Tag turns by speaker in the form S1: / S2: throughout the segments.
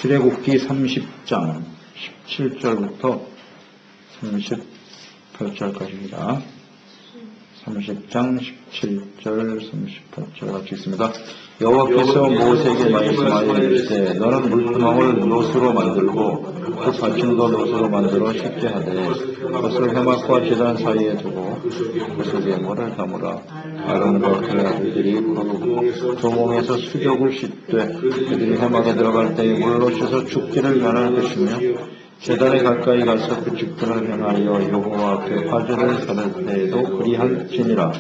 S1: 출애굽기 30장 17절부터 38절까지입니다. 30장 17절 38절 같이 있습니다. 여호와께서 모세에게 말씀하여 이르시되 너는 물두멍을 노수로 만들고 그 받침도 노수로 만들어 쉽게 하되 그것을 회막과 제단 사이에 두고 그 속에 물을 담으라. 아론과 그의 아들들이 그 구멍에서 수족을 씻되 그들이 회막에 들어갈 때에 물로 씻어 죽기를 면할 것이며 제단에 가까이 가서 그 직분을 행하여 여호와 앞에 화제를 받을 때에도 그리할지니라.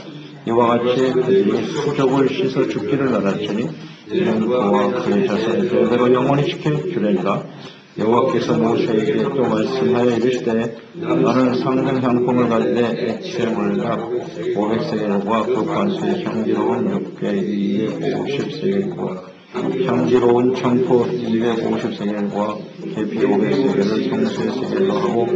S1: 이와 같이 그들이 수족을 씻어 죽기를 면할지니 이는 그와 그의 자손이 대대로 영원히 지켜주리라. 여호와께서 모세에게 또 말씀하여 이르시되 너는 상등 향품을 가지되 액체물납 500세겔과 그 관수의 향기로운 6개 50세겔과 향기로운 청포 250세겔과 계피 500세겔을 성수의 세겔로 하고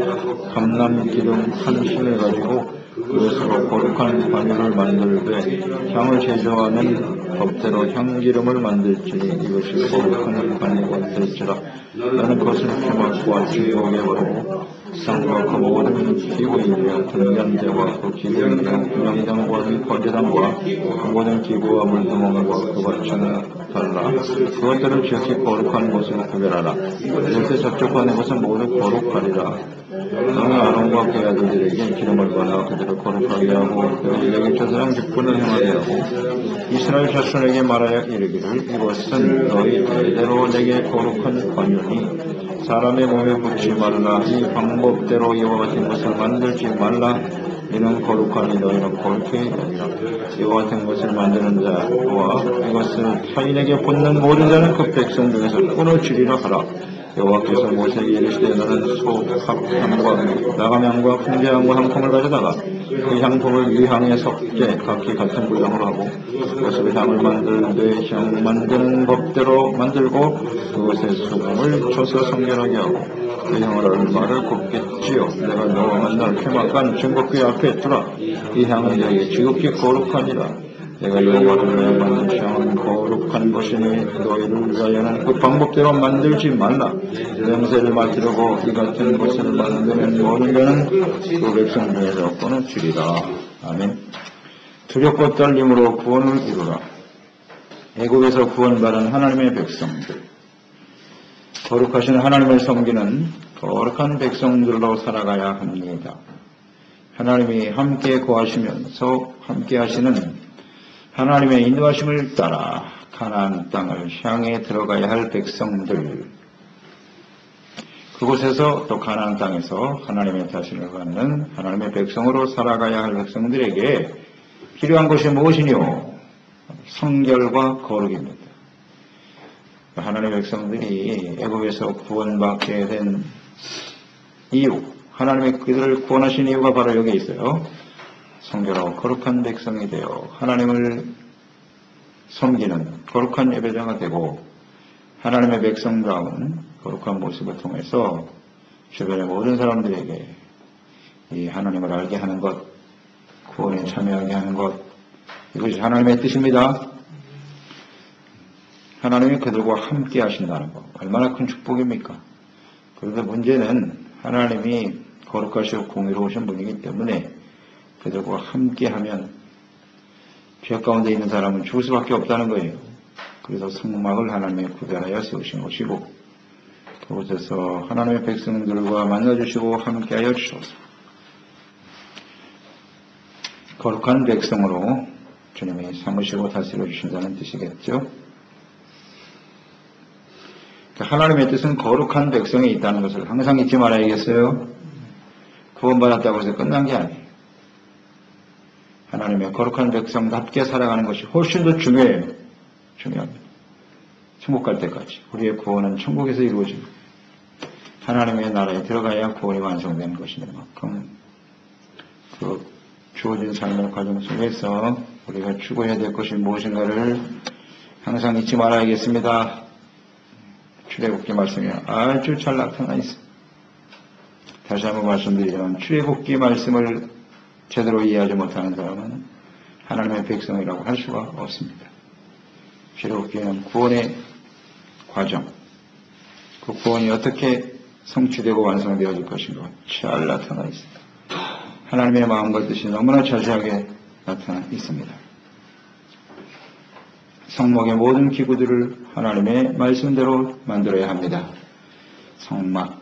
S1: 감람기름 한 심을 가지고 그것으로 거룩한 관유를 만들되 향을 제조하는 법대로 향기름을 만들지니 이것이 거룩한 관유가 될지라. 나는 그것을 회막과 주역에 바르고 상과 그 모든 기구이며 등잔대와 그 기구이며 분향장과 그 거제단과 그 모든 기구와 물두멍과 그 받침을 달라. 그것들을 지극히 거룩한 것으로 구별하라. 이렇게 접촉하는 것은 모두 거룩하리라. 너는 아론과 그의 아들들에게 기름을 발라 그들을 거룩하게 하고 그들에게 조사장 직분을 행하게 하고 이스라엘 자손에게 말하여 이르기를 이것은 너희 대대로 내게 거룩한 관유니 사람의 몸에 붙지 말라. 이 방법대로 이와 같은 것을 만들지 말라. 이는 거룩하니 너희는 거룩해야 되리라. 이와 같은 것을 만드는 자와 이것을 타인에게 붙는 모든 자는 그 백성 중에서 끊어지리라 하라. 여호와께서 모세에게 이르시되 너는 소합향과 나감향과 풍제향과 향품을 가져다가 그 향품을 위향에 섞게 각기 같은 분량으로 하고 그것으로 향을 만들되 향 만드는 법대로 만들고 그것에 수금을 쳐서 성결하게 하고 그 향을 얼마를 굽겠지요. 내가 너와 만날 회막간 증거궤 앞에 두라. 이 향은 너희에게 지극히 거룩하니라. 내가 여호와를 위하여 만든 향은 거룩한 것이니 너희를 위하여는 그 방법대로 만들지 말라. 냄새를 맡으려고 이 같은 것을 만드는 모든 자는 그 백성 중에서 끊어지리라. 아멘. 두렵고 떨림으로 구원을 이루라. 애국에서 구원받은 하나님의 백성들, 거룩하신 하나님을 섬기는 거룩한 백성들로 살아가야 합니다. 하나님이 함께 거하시면서 함께 하시는 하나님의 인도하심을 따라 가나안 땅을 향해 들어가야 할 백성들, 그곳에서 또 가나안 땅에서 하나님의 자신을 갖는 하나님의 백성으로 살아가야 할 백성들에게 필요한 것이 무엇이뇨? 성결과 거룩입니다. 하나님의 백성들이 애굽에서 구원받게 된 이유, 하나님의 그들을 구원하신 이유가 바로 여기에 있어요. 성결하고 거룩한 백성이 되어 하나님을 섬기는 거룩한 예배자가 되고 하나님의 백성다운 거룩한 모습을 통해서 주변의 모든 사람들에게 이 하나님을 알게 하는 것, 구원에 참여하게 하는 것, 이것이 하나님의 뜻입니다. 하나님이 그들과 함께 하신다는 것, 얼마나 큰 축복입니까? 그런데 문제는 하나님이 거룩하시고 공의로우신 분이기 때문에 그들과 함께하면 죄 가운데 있는 사람은 죽을 수밖에 없다는 거예요. 그래서 성막을 하나님이 구별하여 세우신 것이고 그곳에서 하나님의 백성들과 만나주시고 함께하여 주셔서 거룩한 백성으로 주님이 삼으시고 다스려 주신다는 뜻이겠죠. 하나님의 뜻은 거룩한 백성이 있다는 것을 항상 잊지 말아야겠어요. 구원받았다고 해서 끝난 게 아니에요. 하나님의 거룩한 백성답게 살아가는 것이 훨씬 더 중요합니다. 천국 갈 때까지. 우리의 구원은 천국에서 이루어집니다. 하나님의 나라에 들어가야 구원이 완성되는 것인 만큼 그 주어진 삶의 과정 속에서 우리가 추구해야 될 것이 무엇인가를 항상 잊지 말아야겠습니다. 출애굽기 말씀이 아주 잘 나타나 있습니다. 다시 한번 말씀드리자면 출애굽기 말씀을 제대로 이해하지 못하는 사람은 하나님의 백성이라고 할 수가 없습니다. 죄를 얻기 위한 구원의 과정, 그 구원이 어떻게 성취되고 완성되어질 것인가 잘 나타나 있습니다. 하나님의 마음과 뜻이 너무나 자세하게 나타나 있습니다. 성막의 모든 기구들을 하나님의 말씀대로 만들어야 합니다. 성막,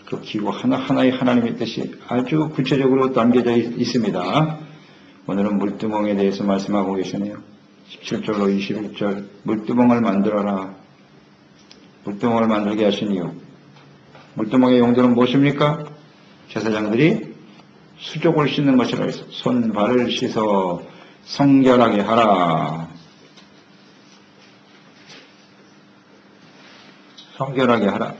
S1: 그 기구 하나하나의 하나님의 뜻이 아주 구체적으로 담겨져 있습니다. 오늘은 물두멍에 대해서 말씀하고 계시네요. 17절로 21절, 물두멍을 만들어라. 물두멍을 만들게 하신 이유. 물두멍의 용도는 무엇입니까? 제사장들이 수족을 씻는 것이라 해서 손, 발을 씻어 성결하게 하라. 성결하게 하라.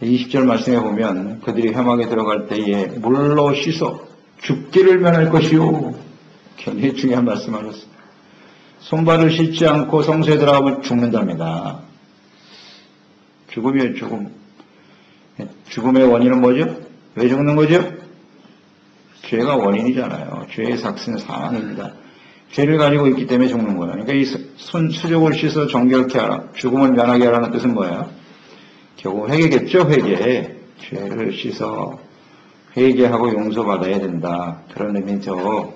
S1: 20절 말씀에 보면 그들이 회막에 들어갈 때에 물로 씻어 죽기를 면할 것이요. 굉장히 중요한 말씀하셨습니다. 손발을 씻지 않고 성소에 들어가면 죽는답니다. 죽음이에요, 죽음. 죽음의 원인은 뭐죠? 왜 죽는 거죠? 죄가 원인이잖아요. 죄의 삭스는 사망입니다. 죄를 가지고 있기 때문에 죽는 거예요. 그러니까 이 수족을 씻어 정결케 하라. 죽음을 면하게 하라는 뜻은 뭐예요? 결국 회개겠죠, 회개. 죄를 씻어 회개하고 용서받아야 된다. 그런 의미죠.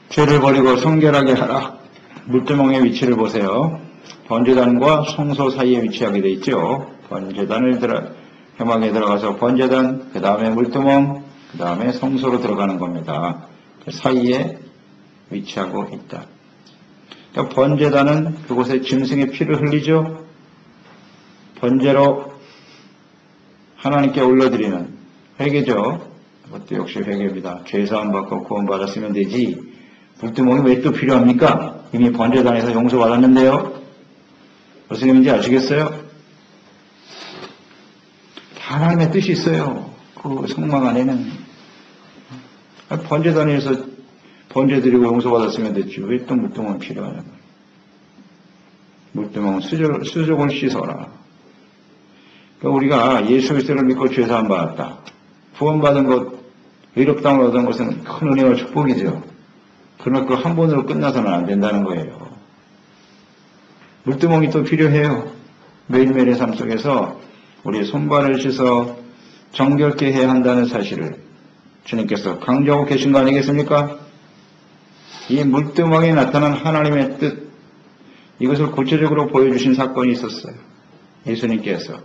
S1: 죄를 버리고 성결하게 하라. 물두멍의 위치를 보세요. 번제단과 성소 사이에 위치하게 되어 있죠. 번제단을 회막에 들어가서 번제단, 그 다음에 물두멍, 그 다음에 성소로 들어가는 겁니다. 그 사이에 위치하고 있다. 그러니까 번제단은 그곳에 짐승의 피를 흘리죠. 번제로 하나님께 올려드리는 회개죠. 그것도 역시 회개입니다. 죄사함 받고 구원 받았으면 되지. 물두멍이 왜 또 필요합니까? 이미 번제단에서 용서받았는데요. 무슨 의미인지 아시겠어요? 하나님의 뜻이 있어요. 그 성막 안에는. 번제단에서 번제 드리고 용서받았으면 됐지. 왜 또 물두멍이 필요하냐고. 물두멍은 수족을 씻어라. 그러니까 우리가 예수 그리스도를 믿고 죄사함 받았다. 구원받은 것, 의롭다함을 얻은 것은 큰 은혜와 축복이죠. 그러나 그 한 번으로 끝나서는 안 된다는 거예요. 물두멍이 또 필요해요. 매일매일의 삶 속에서 우리의 손발을 씻어 정결케 해야 한다는 사실을 주님께서 강조하고 계신 거 아니겠습니까? 이 물두멍에 나타난 하나님의 뜻, 이것을 구체적으로 보여주신 사건이 있었어요. 예수님께서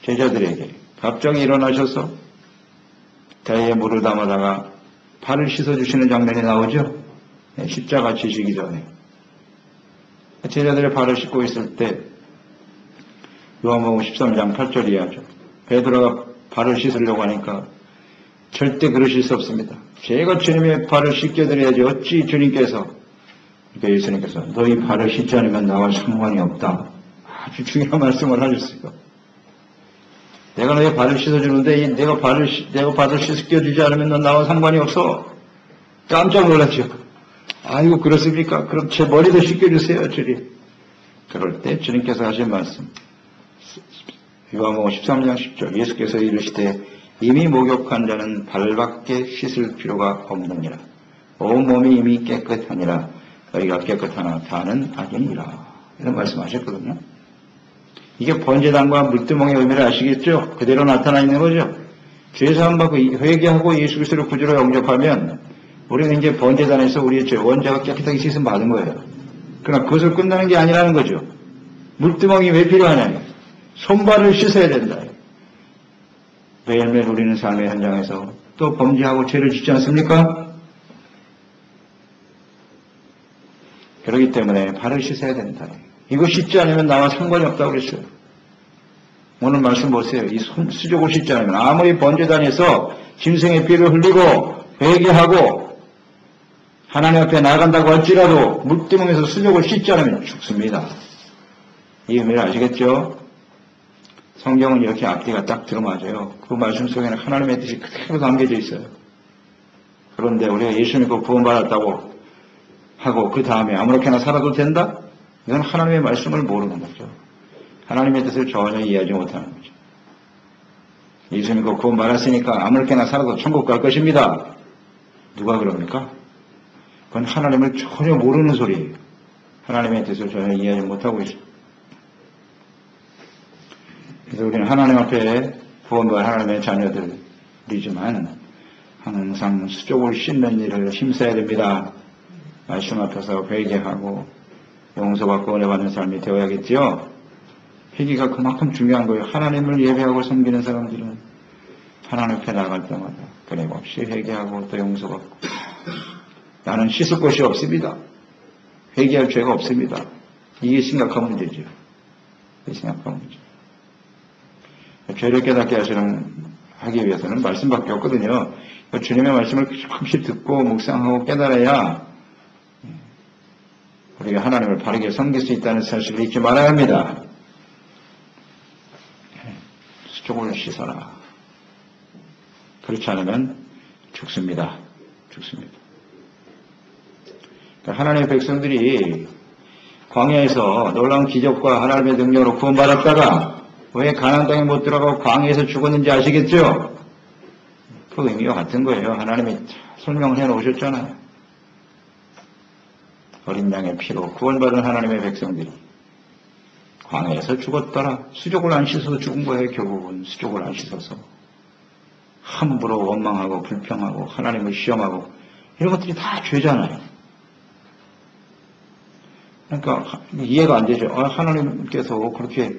S1: 제자들에게 갑자기 일어나셔서 대에 물을 담아다가 발을 씻어주시는 장면이 나오죠. 십자가 지시기 전에. 제자들의 발을 씻고 있을 때 요한복음 13장 8절 이하죠. 베드로가 발을 씻으려고 하니까 절대 그러실 수 없습니다. 제가 주님의 발을 씻겨드려야지 어찌 주님께서, 그러니까 예수님께서 너희 발을 씻지 않으면 나와 상관이 없다. 아주 중요한 말씀을 하셨어요. 내가 너희 발을 씻어주는데 내가 발을 씻겨주지 않으면 넌 나와 상관이 없어. 깜짝 놀랐죠. 아이고 그렇습니까? 그럼 제 머리도 씻겨주세요. 주님. 그럴 때 주님께서 하신 말씀 요한복음 13장 10절 예수께서 이르시되 이미 목욕한 자는 발밖에 씻을 필요가 없느니라. 온 몸이 이미 깨끗하니라. 너희가 깨끗하나 다는 악이니라. 이런 말씀하셨거든요. 이게 번제단과 물두멍의 의미를 아시겠죠? 그대로 나타나 있는 거죠. 죄사함 받고 회개하고 예수 그리스도를 구주로 영접하면 우리는 이제 번제단에서 우리의 죄 원죄가 깨끗하게 씻음 받은 거예요. 그러나 그것을 끝나는 게 아니라는 거죠. 물두멍이 왜 필요하냐? 손발을 씻어야 된다. 매일매일 우리는 삶의 현장에서 또 범죄하고 죄를 짓지 않습니까? 그렇기 때문에 발을 씻어야 된다. 이거 씻지 않으면 나와 상관이 없다고 그랬어요. 오늘 말씀 보세요. 이 수족을 씻지 않으면 아무리 번제단에서 짐승의 피를 흘리고 회개하고 하나님 앞에 나간다고 할지라도 물두멍에서 수족을 씻지 않으면 죽습니다. 이 의미를 아시겠죠? 성경은 이렇게 앞뒤가 딱 들어맞아요. 그 말씀 속에는 하나님의 뜻이 그대로 담겨져 있어요. 그런데 우리가 예수 믿고 구원받았다고 하고 그 다음에 아무렇게나 살아도 된다? 이건 하나님의 말씀을 모르는 거죠. 하나님의 뜻을 전혀 이해하지 못하는 거죠. 예수 믿고 구원받았으니까 아무렇게나 살아도 천국 갈 것입니다. 누가 그럽니까? 그건 하나님을 전혀 모르는 소리예요. 하나님의 뜻을 전혀 이해하지 못하고 있어요. 그래서 우리는 하나님 앞에 구원받은 하나님의 자녀들이지만 항상 수족을 씻는 일을 힘써야 됩니다. 말씀 앞에서 회개하고 용서받고 은혜 받는 삶이 되어야겠지요. 회개가 그만큼 중요한 거예요. 하나님을 예배하고 섬기는 사람들은 하나님 앞에 나갈 때마다 끊임없이 회개하고 또 용서받고 나는 씻을 것이 없습니다. 회개할 죄가 없습니다. 이게 심각한 문제죠. 이게 심각한 문제. 죄를 깨닫게 하기 위해서는 말씀밖에 없거든요. 주님의 말씀을 조금씩 듣고 묵상하고 깨달아야 우리가 하나님을 바르게 섬길 수 있다는 사실을 잊지 말아야 합니다. 수족을 씻어라. 그렇지 않으면 죽습니다. 죽습니다. 하나님의 백성들이 광야에서 놀라운 기적과 하나님의 능력으로 구원받았다가 왜 가나안 땅에 못 들어가고 광야에서 죽었는지 아시겠죠? 그 의미와 같은 거예요. 하나님이 설명을 해놓으셨잖아요. 어린 양의 피로 구원받은 하나님의 백성들이 광야에서 죽었더라. 수족을 안 씻어서 죽은 거예요. 결국은 수족을 안 씻어서 함부로 원망하고 불평하고 하나님을 시험하고 이런 것들이 다 죄잖아요. 그러니까 이해가 안 되죠. 하나님께서 그렇게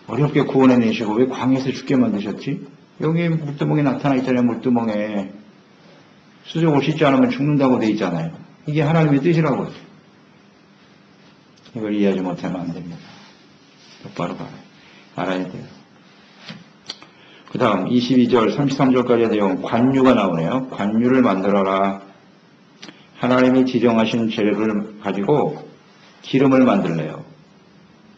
S1: 어렵게 구원해내시고 왜 광야에서 죽게 만드셨지? 여기 물두멍에 나타나 있잖아요. 물두멍에 수족을 씻지 않으면 죽는다고 돼 있잖아요. 이게 하나님의 뜻이라고요. 이걸 이해하지 못하면 안 됩니다. 똑바로 알아야 돼요. 그 다음 22절 33절까지의 내용 관유가 나오네요. 관유를 만들어라. 하나님이 지정하신 재료를 가지고 기름을 만들래요.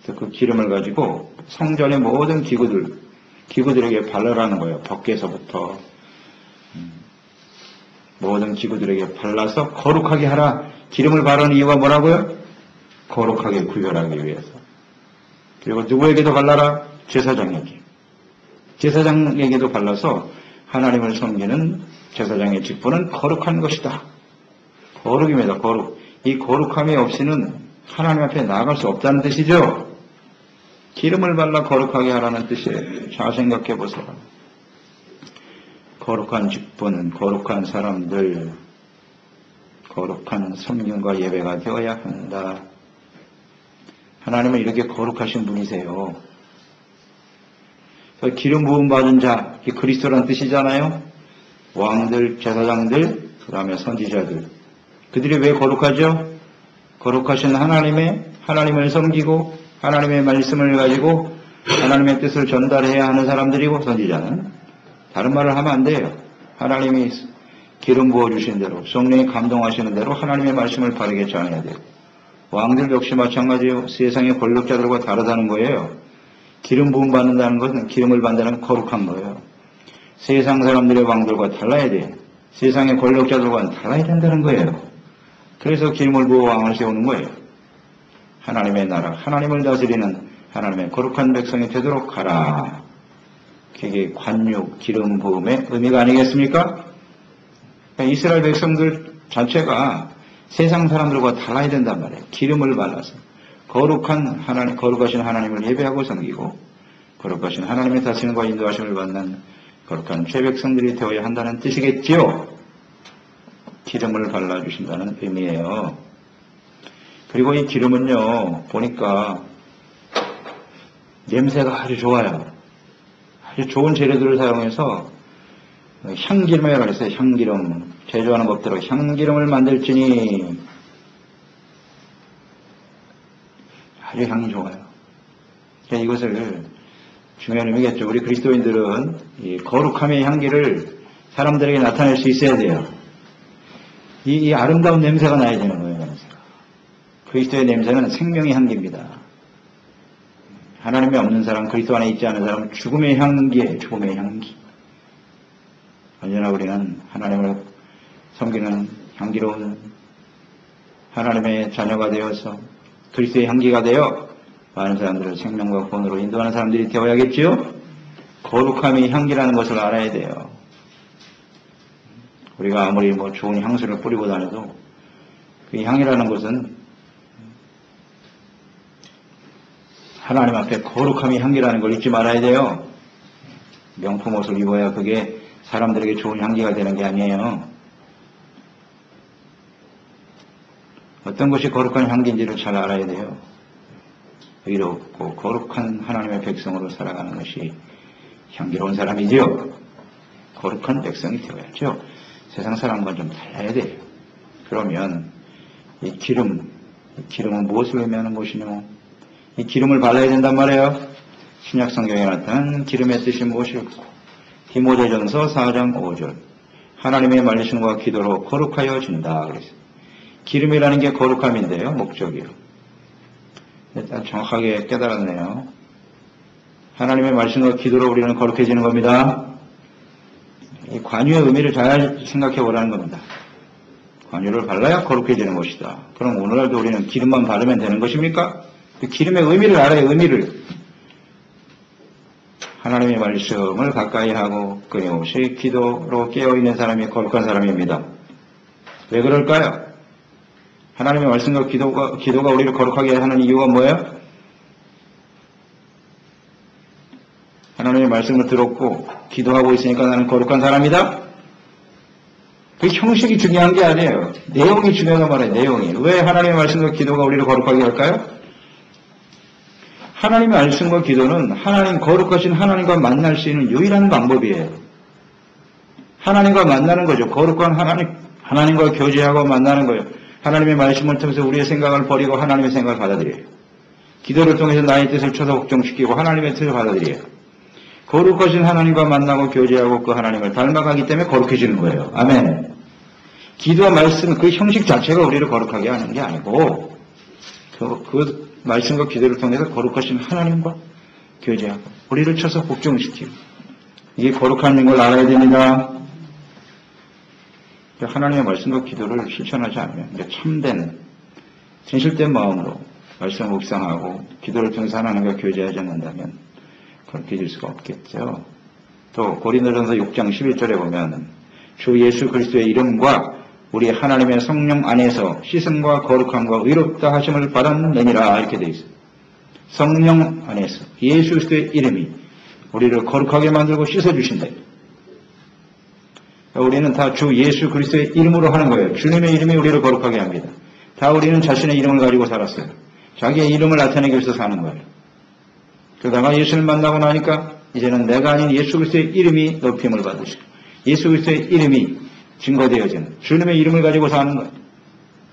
S1: 그래서 그 기름을 가지고 성전의 모든 기구들에게 발라라는 거예요. 벅에서부터 모든 기구들에게 발라서 거룩하게 하라. 기름을 바르는 이유가 뭐라고요? 거룩하게 구별하기 위해서. 그리고 누구에게도 발라라? 제사장에게. 제사장에게도 발라서 하나님을 섬기는 제사장의 직분은 거룩한 것이다. 거룩입니다. 거룩. 이 거룩함이 없이는 하나님 앞에 나아갈 수 없다는 뜻이죠. 기름을 발라 거룩하게 하라는 뜻이에요. 잘 생각해 보세요. 거룩한 직분, 거룩한 사람들, 거룩한 섬김과 예배가 되어야 한다. 하나님은 이렇게 거룩하신 분이세요. 기름 부음 받은 자, 이게 그리스도란 뜻이잖아요. 왕들, 제사장들, 그 다음에 선지자들. 그들이 왜 거룩하죠? 거룩하신 하나님을 섬기고 하나님의 말씀을 가지고 하나님의 뜻을 전달해야 하는 사람들이고 선지자는 다른 말을 하면 안 돼요. 하나님이 기름 부어주신 대로 성령이 감동하시는 대로 하나님의 말씀을 바르게 전해야 돼요. 왕들 역시 마찬가지예요. 세상의 권력자들과 다르다는 거예요. 기름 부음 받는다는 것은 기름을 받는다는 거룩한 거예요. 세상 사람들의 왕들과 달라야 돼요. 세상의 권력자들과는 달라야 된다는 거예요. 그래서 기름을 부어 왕을 세우는 거예요. 하나님의 나라, 하나님을 다스리는 하나님의 거룩한 백성이 되도록 하라. 그게 관유, 기름 부음의 의미가 아니겠습니까? 그러니까 이스라엘 백성들 자체가 세상 사람들과 달라야 된단 말이에요. 기름을 발라서 거룩하신 하나님을 예배하고 섬기고 거룩하신 하나님의 다스림과 인도하심을 받는 거룩한 죄백성들이 되어야 한다는 뜻이겠지요. 기름을 발라주신다는 의미예요. 그리고 이 기름은요, 보니까 냄새가 아주 좋아요. 아주 좋은 재료들을 사용해서 향기름이라고 했어요. 향기름. 제조하는 법대로 향기름을 만들지니 아주 향이 좋아요. 그러니까 이것을 중요한 의미겠죠. 우리 그리스도인들은 이 거룩함의 향기를 사람들에게 나타낼 수 있어야 돼요. 이 아름다운 냄새가 나야 되는 거예요. 냄새가. 그리스도의 냄새는 생명의 향기입니다. 하나님이 없는 사람, 그리스도 안에 있지 않은 사람은 죽음의 향기예요. 죽음의 향기. 언제나 우리는 하나님을 섬기는 향기로운 하나님의 자녀가 되어서 그리스도의 향기가 되어 많은 사람들을 생명과 구원으로 인도하는 사람들이 되어야겠지요. 거룩함이 향기라는 것을 알아야 돼요. 우리가 아무리 좋은 향수를 뿌리고 다녀도 그 향이라는 것은 하나님 앞에 거룩함이 향기라는 걸 잊지 말아야 돼요. 명품 옷을 입어야 그게 사람들에게 좋은 향기가 되는 게 아니에요. 어떤 것이 거룩한 향기인지를 잘 알아야 돼요. 의롭고 거룩한 하나님의 백성으로 살아가는 것이 향기로운 사람이지요. 거룩한 백성이 되어야죠. 세상 사람과 좀 달라야 돼요. 그러면 이 기름은 무엇을 의미하는 것이뇨? 이 기름을 발라야 된단 말이에요. 신약 성경에 나타난 기름의 뜻이 무엇일까? 디모데전서 4장 5절 하나님의 말씀과 기도로 거룩하여진다 그랬어요. 기름이라는 게 거룩함인데요. 목적이요. 일단 정확하게 깨달았네요. 하나님의 말씀과 기도로 우리는 거룩해지는 겁니다. 이 관유의 의미를 잘 생각해 보라는 겁니다. 관유를 발라야 거룩해지는 것이다. 그럼 오늘날도 우리는 기름만 바르면 되는 것입니까? 그 기름의 의미를 알아야 의미를. 하나님의 말씀을 가까이 하고 끊임없이 기도로 깨어있는 사람이 거룩한 사람입니다. 왜 그럴까요? 하나님의 말씀과 기도가 우리를 거룩하게 하는 이유가 뭐예요? 하나님의 말씀을 들었고 기도하고 있으니까 나는 거룩한 사람이다? 그 형식이 중요한 게 아니에요. 내용이 중요하단 말이에요. 내용이. 왜 하나님의 말씀과 기도가 우리를 거룩하게 할까요? 하나님의 말씀과 기도는 하나님 거룩하신 하나님과 만날 수 있는 유일한 방법이에요. 하나님과 만나는 거죠. 거룩한 하나님과 교제하고 만나는 거예요. 하나님의 말씀을 통해서 우리의 생각을 버리고 하나님의 생각을 받아들여요. 기도를 통해서 나의 뜻을 쳐서 복종시키고 하나님의 뜻을 받아들여요. 거룩하신 하나님과 만나고 교제하고 그 하나님을 닮아가기 때문에 거룩해지는 거예요. 아멘. 기도와 말씀 그 형식 자체가 우리를 거룩하게 하는 게 아니고 그 말씀과 기도를 통해서 거룩하신 하나님과 교제하고 우리를 쳐서 복종시키고 이게 거룩한 걸 알아야 됩니다. 하나님의 말씀과 기도를 실천하지 않으면 참된 진실된 마음으로 말씀을 묵상하고 기도를 통해서 하나님과 교제하지 않는다면 그렇게 될 수가 없겠죠. 또 고린도전서 6장 11절에 보면 주 예수 그리스도의 이름과 우리 하나님의 성령 안에서 씻음과 거룩함과 의롭다 하심을 받았느니라 이렇게 되어 있어요. 성령 안에서 예수 그리스도의 이름이 우리를 거룩하게 만들고 씻어주신다. 우리는 다 주 예수 그리스도의 이름으로 하는 거예요. 주님의 이름이 우리를 거룩하게 합니다. 다 우리는 자신의 이름을 가지고 살았어요. 자기의 이름을 나타내기 위해서 사는 거예요. 그러다가 예수를 만나고 나니까 이제는 내가 아닌 예수 그리스도의 이름이 높임을 받으시고 예수 그리스도의 이름이 증거되어지는 주님의 이름을 가지고 사는 거예요.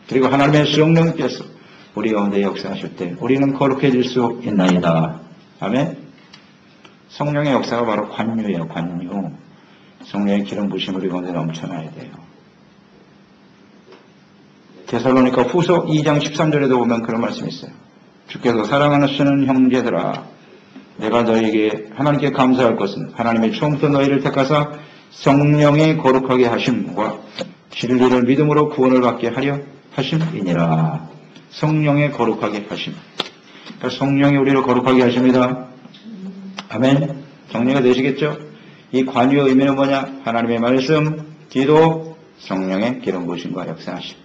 S1: 그리고 하나님의 성령께서 우리 가운데 역사하실 때 우리는 거룩해질 수 있나이다. 아멘. 성령의 역사가 바로 관유예요. 관유. 성령의 기름 부심이 우리 가운데 넘쳐나야 돼요. 데살로니가 후서 2장 13절에도 보면 그런 말씀이 있어요. 주께서 사랑하시는 형제들아 내가 너에게 하나님께 감사할 것은 하나님의 처음부터 너희를 택하사 성령의 거룩하게 하심과 진리를 믿음으로 구원을 받게 하려 하심이니라. 성령의 거룩하게 하심. 그러니까 성령이 우리를 거룩하게 하십니다. 아멘. 정리가 되시겠죠? 이 관유의 의미는 뭐냐? 하나님의 말씀, 기도, 성령의 기름 부으심과 역사하심.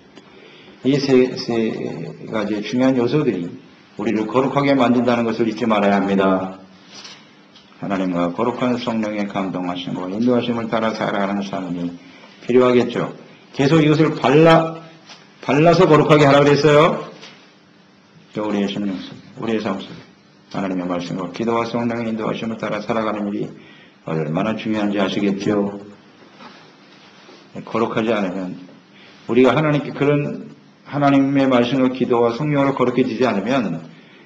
S1: 이 세 가지 중요한 요소들이 우리를 거룩하게 만든다는 것을 잊지 말아야 합니다. 하나님과 거룩한 성령의 감동하심과 인도하심을 따라 살아가는 삶이 필요하겠죠. 계속 이것을 발라서 거룩하게 하라고 그랬어요. 우리의 심령 속, 우리의 삶 속에 하나님의 말씀과 기도와 성령의 인도하심을 따라 살아가는 일이 얼마나 중요한지 아시겠죠? 거룩하지 않으면 우리가 하나님께 그런 하나님의 말씀과 기도와 성령으로 거룩해지지 않으면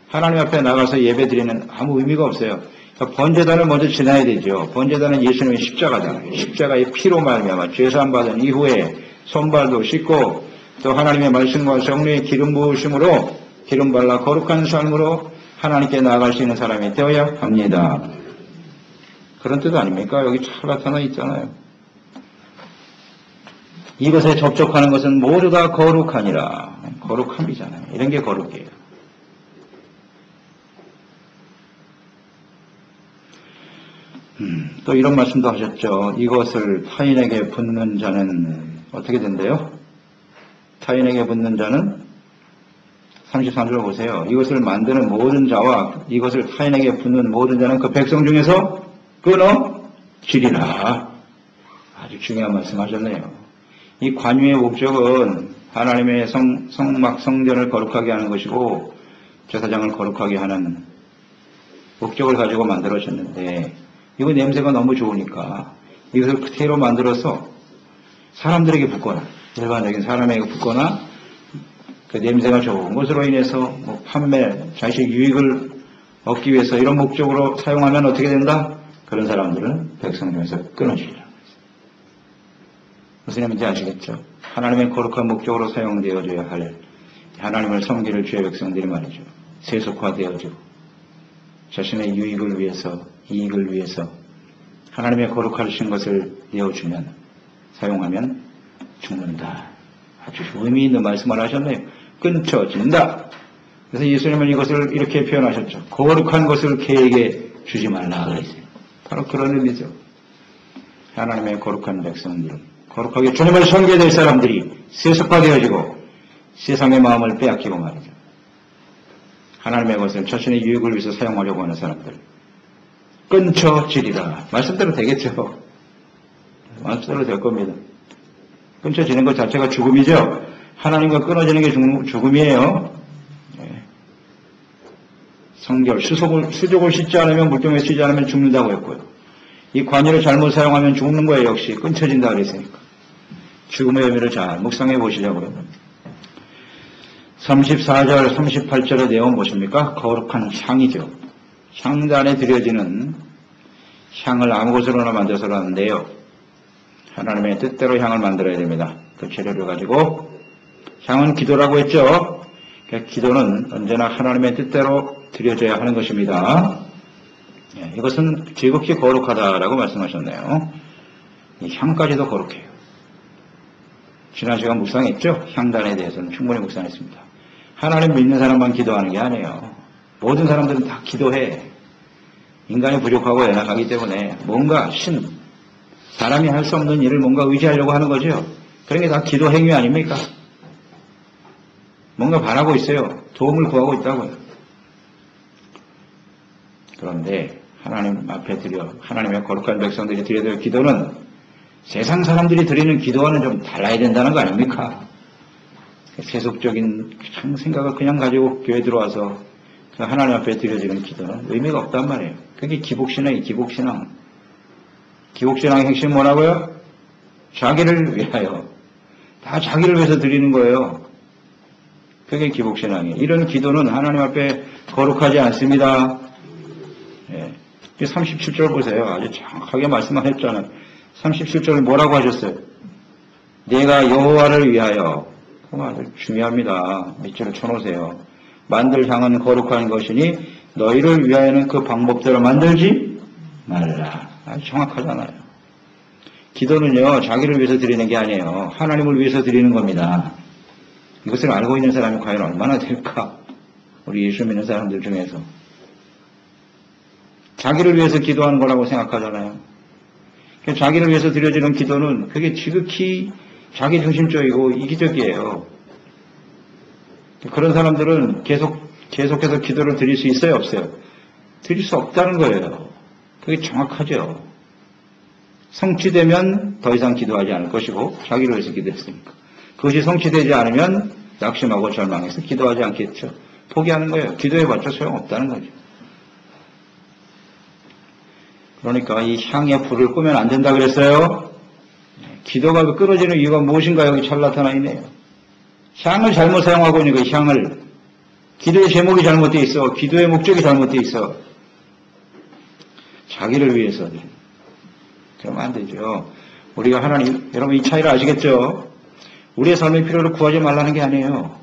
S1: 하나님 앞에 나가서 예배 드리는 아무 의미가 없어요. 번제단을 먼저 지나야 되죠. 번제단은 예수님의 십자가잖아요. 십자가의 피로 말미암아 죄사함 받은 이후에 손발도 씻고 또 하나님의 말씀과 성령의 기름 부으심으로 기름 발라 거룩한 삶으로 하나님께 나아갈 수 있는 사람이 되어야 합니다. 그런 뜻 아닙니까? 여기 잘 나타나 있잖아요. 이것에 접촉하는 것은 모두 다 거룩하니라. 거룩함이잖아요. 이런 게 거룩이에요. 또 이런 말씀도 하셨죠. 이것을 타인에게 붓는 자는 어떻게 된대요? 타인에게 붙는 자는 33절 보세요. 이것을 만드는 모든 자와 이것을 타인에게 붙는 모든 자는 그 백성 중에서 끊어지리라. 아주 중요한 말씀하셨네요. 이 관유의 목적은 하나님의 성전을 거룩하게 하는 것이고 제사장을 거룩하게 하는 목적을 가지고 만들어졌는데 이거 냄새가 너무 좋으니까 이것을 그대로 만들어서 사람들에게 붓거나 일반적인 사람에게 붓거나 그 냄새가 좋은 것으로 인해서 뭐 판매, 자식 유익을 얻기 위해서 이런 목적으로 사용하면 어떻게 된다? 그런 사람들은 백성 중에서 끊어지리라. 무슨 말인지 아시겠죠? 하나님의 거룩한 목적으로 사용되어져야 할 하나님을 섬기는 주의 백성들이 말이죠. 세속화되어지고 자신의 유익을 위해서, 이익을 위해서 하나님의 거룩하신 것을 내어주면, 사용하면 죽는다. 아주 의미 있는 말씀을 하셨네요. 끊쳐진다. 그래서 예수님은 이것을 이렇게 표현하셨죠. 거룩한 것을 개에게 주지 말라 그랬어요. 바로 그런 의미죠. 하나님의 거룩한 백성들, 거룩하게 주님을 섬겨야 될 사람들이 세속화되어지고 세상의 마음을 빼앗기고 말이죠. 하나님의 것을 자신의 유익을 위해서 사용하려고 하는 사람들 끊쳐지리라. 말씀대로 되겠죠. 말씀대로 될 겁니다. 끊쳐지는 것 자체가 죽음이죠. 하나님과 끊어지는 게 죽음이에요. 성결, 수족을 씻지 않으면, 물병에 씻지 않으면 죽는다고 했고요. 이 관유를 잘못 사용하면 죽는 거예요. 역시 끊쳐진다 그랬으니까. 죽음의 의미를 잘 묵상해 보시려고요. 34절, 38절의 내용 보십니까? 거룩한 향이죠. 향단에 드려지는 향을 아무 것으로나 만들어서는 안 돼요. 하나님의 뜻대로 향을 만들어야 됩니다. 그 재료를 가지고. 향은 기도라고 했죠. 그러니까 기도는 언제나 하나님의 뜻대로 드려져야 하는 것입니다. 이것은 지극히 거룩하다라고 말씀하셨네요. 이 향까지도 거룩해요. 지난 시간 묵상했죠? 향단에 대해서는 충분히 묵상했습니다. 하나님 믿는 사람만 기도하는 게 아니에요. 모든 사람들은 다 기도해. 인간이 부족하고 연약하기 때문에 뭔가 사람이 할 수 없는 일을 뭔가 의지하려고 하는 거죠. 그런 게 다 기도 행위 아닙니까? 뭔가 바라고 있어요. 도움을 구하고 있다고요. 그런데 하나님 앞에 하나님의 거룩한 백성들이 드려야 될 기도는 세상 사람들이 드리는 기도와는 좀 달라야 된다는 거 아닙니까? 세속적인 생각을 그냥 가지고 교회 들어와서 하나님 앞에 드려지는 기도는 의미가 없단 말이에요. 그게 기복신앙이에요. 기복신앙. 기복신앙의 핵심 뭐라고요? 자기를 위하여. 다 자기를 위해서 드리는 거예요. 그게 기복신앙이에요. 이런 기도는 하나님 앞에 거룩하지 않습니다. 37절 보세요. 아주 정확하게 말씀하셨잖아요. 37절을 뭐라고 하셨어요? 내가 여호와를 위하여. 그거 아주 중요합니다. 밑줄을 쳐놓으세요. 만들 향은 거룩한 것이니 너희를 위하여는 그 방법대로 만들지 말라. 아주 정확하잖아요. 기도는요, 자기를 위해서 드리는 게 아니에요. 하나님을 위해서 드리는 겁니다. 이것을 알고 있는 사람이 과연 얼마나 될까? 우리 예수 믿는 사람들 중에서. 자기를 위해서 기도하는 거라고 생각하잖아요. 자기를 위해서 드려지는 기도는 그게 지극히 자기중심적이고 이기적이에요. 그런 사람들은 계속해서 기도를 드릴 수 있어요, 없어요? 드릴 수 없다는 거예요. 그게 정확하죠. 성취되면 더 이상 기도하지 않을 것이고 자기를 위해서 기도했으니까. 그것이 성취되지 않으면 낙심하고 절망해서 기도하지 않겠죠. 포기하는 거예요. 기도해봤자 소용없다는 거죠. 그러니까 이 향의 불을 끄면 안 된다 그랬어요. 기도가 끊어지는 이유가 무엇인가 여기 잘 나타나 있네요. 향을 잘못 사용하고 있는 거예요. 향을. 기도의 제목이 잘못되어 있어. 기도의 목적이 잘못되어 있어. 자기를 위해서. 그러면 안 되죠. 우리가 하나님, 여러분 이 차이를 아시겠죠? 우리의 삶의 필요를 구하지 말라는 게 아니에요.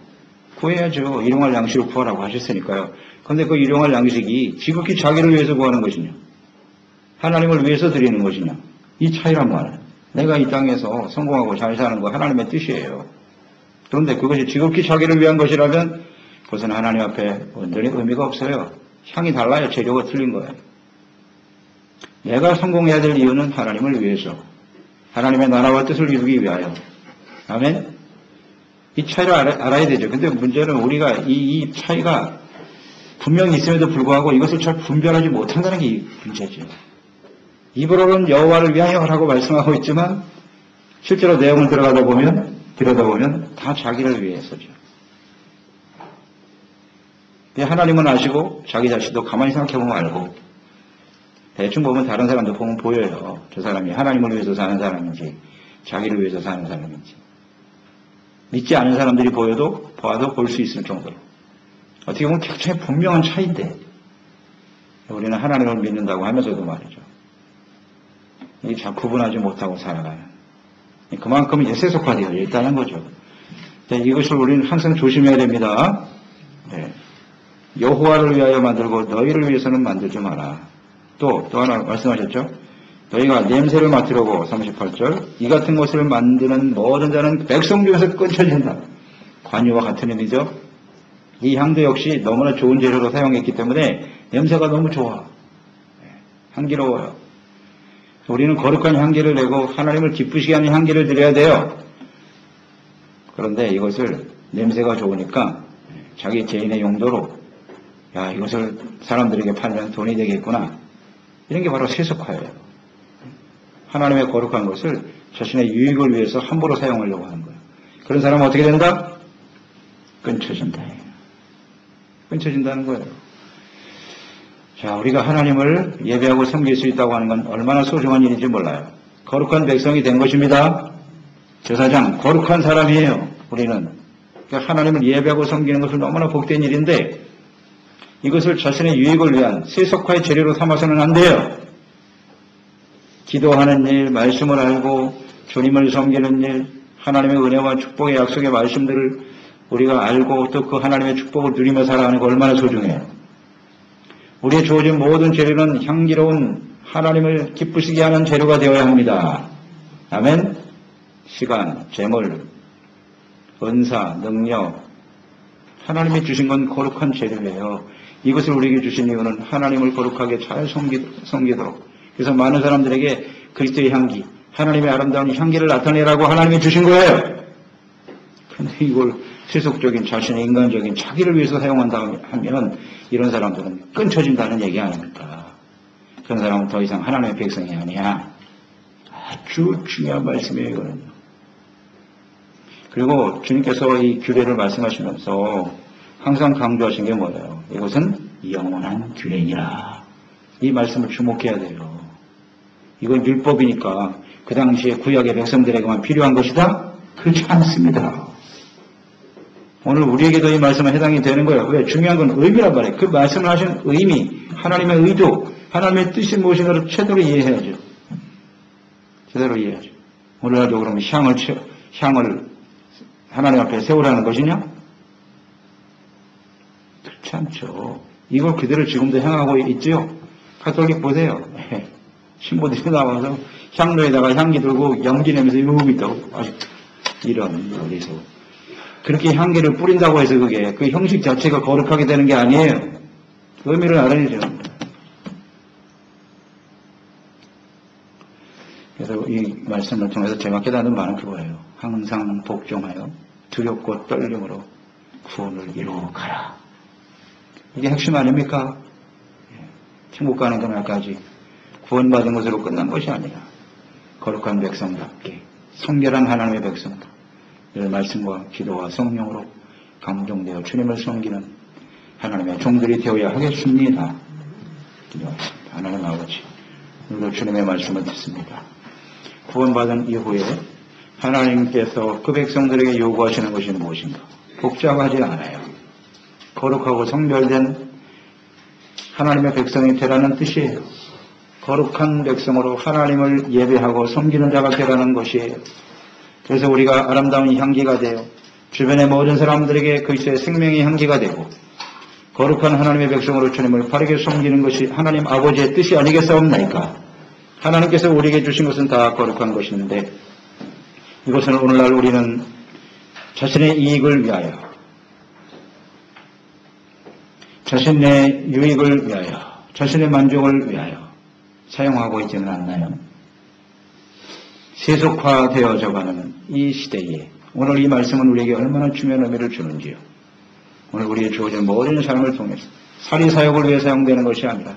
S1: 구해야죠. 일용할 양식을 구하라고 하셨으니까요. 그런데 그 일용할 양식이 지극히 자기를 위해서 구하는 것이냐, 하나님을 위해서 드리는 것이냐, 이 차이란 말이에요. 내가 이 땅에서 성공하고 잘 사는 거 하나님의 뜻이에요. 그런데 그것이 지극히 자기를 위한 것이라면 그것은 하나님 앞에 완전히 의미가 없어요. 향이 달라요. 재료가 틀린 거예요. 내가 성공해야 될 이유는 하나님을 위해서, 하나님의 나라와 뜻을 이루기 위하여. 아멘? 이 차이를 알아야 되죠. 근데 문제는 우리가 이 차이가 분명히 있음에도 불구하고 이것을 잘 분별하지 못한다는 게 문제죠. 입으로는 여호와를 위하여라고 말씀하고 있지만 실제로 내용을 들여다보면 다 자기를 위해서죠. 하나님은 아시고 자기 자신도 가만히 생각해보면 알고 대충 보면 다른 사람도 보면 보여요. 저 사람이 하나님을 위해서 사는 사람인지 자기를 위해서 사는 사람인지. 믿지 않은 사람들이 봐도 볼 수 있을 정도로. 어떻게 보면 굉장히 분명한 차이인데 우리는 하나님을 믿는다고 하면서도 말이죠. 이게 잘 구분하지 못하고 살아가는. 그만큼 이제 세속화되어 있다는 거죠. 이것을 우리는 항상 조심해야 됩니다. 네. 여호와를 위하여 만들고 너희를 위해서는 만들지 마라. 또 하나 말씀하셨죠. 너희가 냄새를 맡으려고 38절 이 같은 것을 만드는 모든 자는 백성 중에서 끊쳐진다. 관유와 같은 의미죠. 이 향도 역시 너무나 좋은 재료로 사용했기 때문에 냄새가 너무 좋아. 향기로워요. 우리는 거룩한 향기를 내고 하나님을 기쁘시게 하는 향기를 드려야 돼요. 그런데 이것을 냄새가 좋으니까 자기 개인의 용도로 야 이것을 사람들에게 팔면 돈이 되겠구나. 이런 게 바로 세속화예요. 하나님의 거룩한 것을 자신의 유익을 위해서 함부로 사용하려고 하는 거예요. 그런 사람은 어떻게 된다? 끊쳐진다. 끊쳐진다는 거예요. 자, 우리가 하나님을 예배하고 섬길 수 있다고 하는 건 얼마나 소중한 일인지 몰라요. 거룩한 백성이 된 것입니다. 제사장, 거룩한 사람이에요. 우리는. 그러니까 하나님을 예배하고 섬기는 것은 너무나 복된 일인데 이것을 자신의 유익을 위한 세속화의 재료로 삼아서는 안 돼요. 기도하는 일, 말씀을 알고 주님을 섬기는 일, 하나님의 은혜와 축복의 약속의 말씀들을 우리가 알고 또 그 하나님의 축복을 누리며 살아가는 거 얼마나 소중해요. 우리의 주어진 모든 재료는 향기로운 하나님을 기쁘시게 하는 재료가 되어야 합니다. 아멘. 시간, 재물, 은사, 능력 하나님이 주신 건 거룩한 재료예요. 이것을 우리에게 주신 이유는 하나님을 거룩하게 잘 섬기도록 그래서 많은 사람들에게 그리스도의 향기, 하나님의 아름다운 향기를 나타내라고 하나님이 주신 거예요. 그런데 이걸 세속적인 자신의 인간적인 자기를 위해서 사용한다 하면 이런 사람들은 끊쳐진다는 얘기 아닙니까? 그런 사람은 더 이상 하나님의 백성이 아니야. 아주 중요한 말씀이에요, 이거는요. 그리고 주님께서 이 규례를 말씀하시면서 항상 강조하신 게 뭐예요? 이것은 영원한 규례니라. 이 말씀을 주목해야 돼요. 이건 율법이니까 그 당시에 구약의 백성들에게만 필요한 것이다? 그렇지 않습니다. 오늘 우리에게도 이 말씀은 해당이 되는 거예요. 왜? 중요한 건 의미란 말이에요. 그 말씀을 하신 의미, 하나님의 의도, 하나님의 뜻이 무엇인가를 제대로 이해해야죠. 제대로 이해해야죠. 오늘날도 그러면 향을 하나님 앞에 세우라는 것이냐? 그렇지 않죠. 이걸 그대로 지금도 행하고 있지요. 가톨릭 보세요. 신부들이 나와서 향로에다가 향기 들고 연기 내면서 이러고 있다고. 이런 어디서. 그렇게 향기를 뿌린다고 해서 그게 그 형식 자체가 거룩하게 되는 게 아니에요. 그 의미를 알아야죠. 그래서 이 말씀을 통해서 제가 깨닫는 바는 그거예요. 항상 복종하여 두렵고 떨림으로 구원을 이루어 가라. 이게 핵심 아닙니까? 천국 가는 그날까지 구원받은 것으로 끝난 것이 아니라 거룩한 백성답게 성결한 하나님의 백성답게 늘 말씀과 기도와 성령으로 감동되어 주님을 섬기는 하나님의 종들이 되어야 하겠습니다. 기도하겠습니다. 하나님 아버지, 오늘도 주님의 말씀을 듣습니다. 구원받은 이후에 하나님께서 그 백성들에게 요구하시는 것이 무엇인가? 복잡하지 않아요. 거룩하고 성별된 하나님의 백성이 되라는 뜻이에요. 거룩한 백성으로 하나님을 예배하고 섬기는 자가 되라는 것이에요. 그래서 우리가 아름다운 향기가 되어 주변의 모든 사람들에게 그리스도의 생명의 향기가 되고 거룩한 하나님의 백성으로 주님을 바르게 섬기는 것이 하나님 아버지의 뜻이 아니겠사옵나이까? 하나님께서 우리에게 주신 것은 다 거룩한 것인데 이것은 오늘날 우리는 자신의 이익을 위하여 자신의 유익을 위하여 자신의 만족을 위하여 사용하고 있지는 않나요? 세속화되어져가는 이 시대에
S2: 오늘 이 말씀은 우리에게 얼마나 중요한 의미를 주는지요. 오늘 우리의 주어진 모든 삶을 통해서 사리사욕을 위해 사용되는 것이 아니라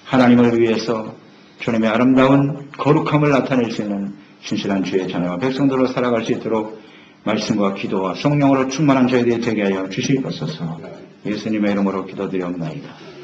S2: 하나님을 위해서 주님의 아름다운 거룩함을 나타낼 수 있는 신실한 주의 자녀와 백성들로 살아갈 수 있도록 말씀과 기도와 성령으로 충만한 저희들이 되게 하여 주시옵소서. 예수님의 이름으로 기도드리옵나이다.